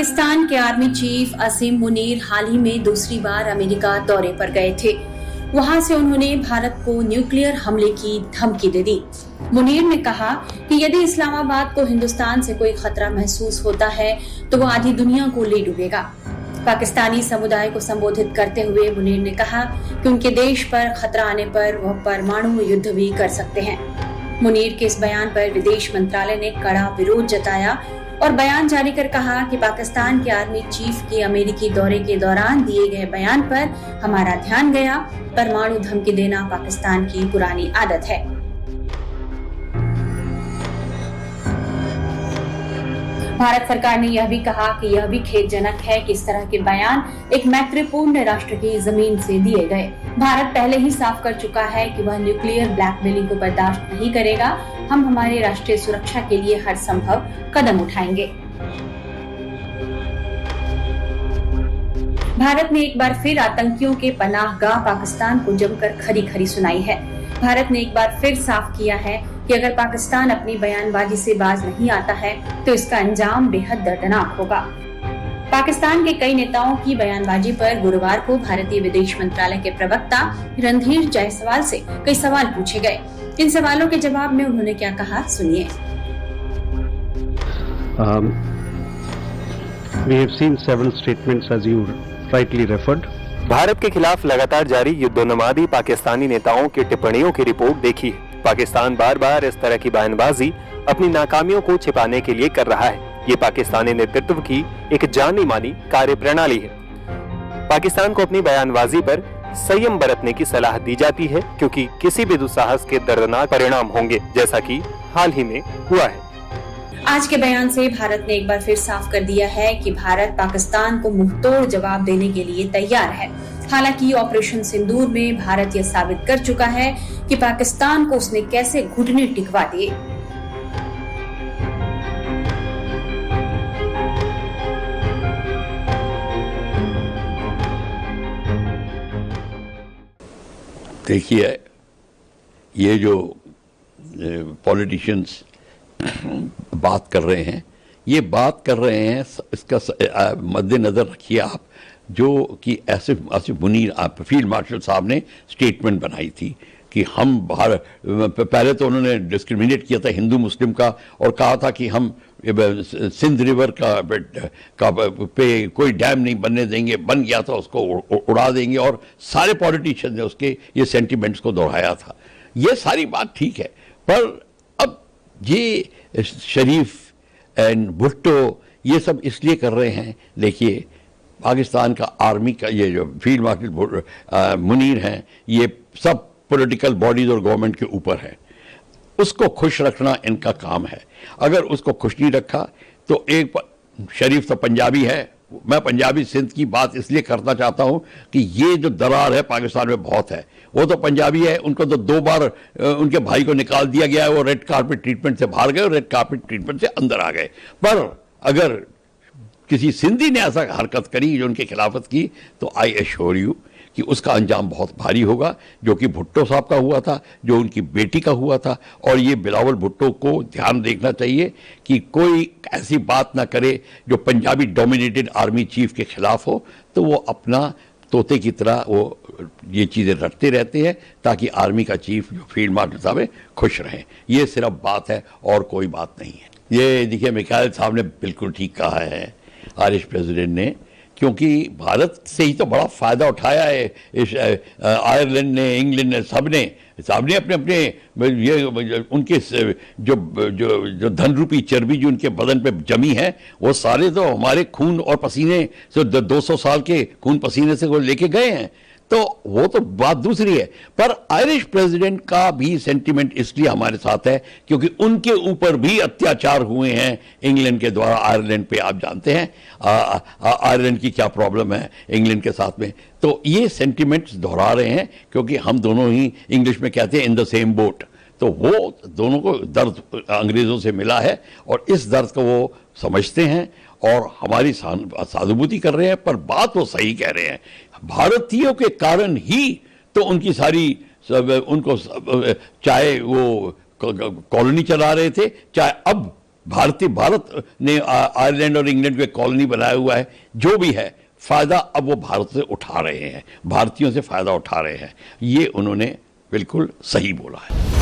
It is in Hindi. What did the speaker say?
पाकिस्तान के आर्मी चीफ असीम मुनीर हाल ही में दूसरी बार अमेरिका दौरे पर गए थे। वहां से उन्होंने भारत को न्यूक्लियर हमले की धमकी दे दी। मुनीर ने कहा कि यदि इस्लामाबाद को हिंदुस्तान से कोई खतरा महसूस होता है तो वो आधी दुनिया को ले डूबेगा। पाकिस्तानी समुदाय को संबोधित करते हुए मुनीर ने कहा कि उनके देश पर खतरा आने पर वह परमाणु युद्ध भी कर सकते हैं। मुनीर के इस बयान पर विदेश मंत्रालय ने कड़ा विरोध जताया और बयान जारी कर कहा कि पाकिस्तान के आर्मी चीफ के अमेरिकी दौरे के दौरान दिए गए बयान पर हमारा ध्यान गया। परमाणु धमकी देना पाकिस्तान की पुरानी आदत है। भारत सरकार ने यह भी कहा कि यह भी खेदजनक है कि इस तरह के बयान एक मैत्रीपूर्ण राष्ट्र की जमीन से दिए गए। भारत पहले ही साफ कर चुका है कि वह न्यूक्लियर ब्लैकमेलिंग को बर्दाश्त नहीं करेगा। हम हमारे राष्ट्रीय सुरक्षा के लिए हर संभव कदम उठाएंगे। भारत ने एक बार फिर आतंकियों के पनाहगाह पाकिस्तान को जमकर खरी खरी सुनाई है। भारत ने एक बार फिर साफ किया है कि अगर पाकिस्तान अपनी बयानबाजी से बाज नहीं आता है तो इसका अंजाम बेहद दर्दनाक होगा। पाकिस्तान के कई नेताओं की बयानबाजी पर गुरुवार को भारतीय विदेश मंत्रालय के प्रवक्ता रणधीर जायसवाल से कई सवाल पूछे गए। इन सवालों के जवाब में उन्होंने क्या कहा, सुनिए। We have seen several statements as you rightly referred. Bharat के खिलाफ लगातार जारी युद्धोन्मादी पाकिस्तानी नेताओं की टिप्पणियों की रिपोर्ट देखी है। पाकिस्तान बार बार इस तरह की बयानबाजी अपनी नाकामियों को छिपाने के लिए कर रहा है। ये पाकिस्तानी नेतृत्व की एक जानी मानी कार्यप्रणाली है। पाकिस्तान को अपनी बयानबाजी पर संयम बरतने की सलाह दी जाती है क्योंकि किसी भी दुस्साहस के दर्दनाक परिणाम होंगे, जैसा कि हाल ही में हुआ है। आज के बयान से भारत ने एक बार फिर साफ कर दिया है कि भारत पाकिस्तान को मुंहतोड़ जवाब देने के लिए तैयार है। हालांकि ऑपरेशन सिंदूर में भारत यह साबित कर चुका है कि पाकिस्तान को उसने कैसे घुटने टिकवा दिए। देखिए, ये जो पॉलिटिशियंस बात कर रहे हैं, ये बात कर रहे हैं, इसका मद्देनजर रखिए आप, जो कि आसिफ मुनीर फील्ड मार्शल साहब ने स्टेटमेंट बनाई थी कि हम पहले तो उन्होंने डिस्क्रिमिनेट किया था हिंदू मुस्लिम का और कहा था कि हम सिंध रिवर का पे कोई डैम नहीं बनने देंगे, बन गया था उसको उड़ा देंगे, और सारे पॉलिटिशियन ने उसके ये सेंटिमेंट्स को दोहराया था। ये सारी बात ठीक है, पर अब ये शरीफ एंड भुट्टो ये सब इसलिए कर रहे हैं। देखिए, पाकिस्तान का आर्मी का ये जो फील्ड मार्शल मुनीर हैं, ये सब पॉलिटिकल बॉडीज और गवर्नमेंट के ऊपर है। उसको खुश रखना इनका काम है। अगर उसको खुश नहीं रखा तो एक शरीफ तो पंजाबी है, मैं पंजाबी सिंध की बात इसलिए करना चाहता हूं कि ये जो दरार है पाकिस्तान में बहुत है। वो तो पंजाबी है, उनको तो 2 बार उनके भाई को निकाल दिया गया है, वो रेड कार्पेट ट्रीटमेंट से बाहर गए और रेड कार्पेट ट्रीटमेंट से अंदर आ गए। पर अगर किसी सिंधी ने ऐसा हरकत करी जो उनके खिलाफत की, तो आई एश्योर यू कि उसका अंजाम बहुत भारी होगा, जो कि भुट्टो साहब का हुआ था, जो उनकी बेटी का हुआ था। और ये बिलावल भुट्टो को ध्यान देखना चाहिए कि कोई ऐसी बात ना करे जो पंजाबी डोमिनेटेड आर्मी चीफ के खिलाफ हो, तो वो अपना तोते की तरह वो ये चीज़ें रटते रहते हैं ताकि आर्मी का चीफ जो फील्ड मार्शल साहब है खुश रहें। ये सिर्फ बात है और कोई बात नहीं है। ये देखिए, मिकाइल साहब ने बिल्कुल ठीक कहा है, आयरिश प्रेसिडेंट ने, क्योंकि भारत से ही तो बड़ा फ़ायदा उठाया है इस आयरलैंड ने, इंग्लैंड ने, सबने अपने अपने ये उनके जो धन रूपी चर्बी जो उनके बदन पे जमी है, वो सारे तो हमारे खून और पसीने से 200 साल के खून पसीने से वो लेके गए हैं। तो वो तो बात दूसरी है, पर आयरिश प्रेसिडेंट का भी सेंटिमेंट इसलिए हमारे साथ है क्योंकि उनके ऊपर भी अत्याचार हुए हैं इंग्लैंड के द्वारा आयरलैंड पे। आप जानते हैं आयरलैंड की क्या प्रॉब्लम है इंग्लैंड के साथ में। तो ये सेंटिमेंट्स दोहरा रहे हैं क्योंकि हम दोनों ही इंग्लिश में कहते हैं इन द सेम बोट। तो वो दोनों को दर्द अंग्रेज़ों से मिला है और इस दर्द को वो समझते हैं और हमारी सहानुभूति कर रहे हैं। पर बात वो सही कह रहे हैं, भारतीयों के कारण ही तो उनकी सारी उनको चाहे वो कॉलोनी चला रहे थे, चाहे अब भारत ने आयरलैंड और इंग्लैंड को एक कॉलोनी बनाया हुआ है, जो भी है फायदा अब वो भारत से उठा रहे हैं, भारतीयों से फायदा उठा रहे हैं। ये उन्होंने बिल्कुल सही बोला है।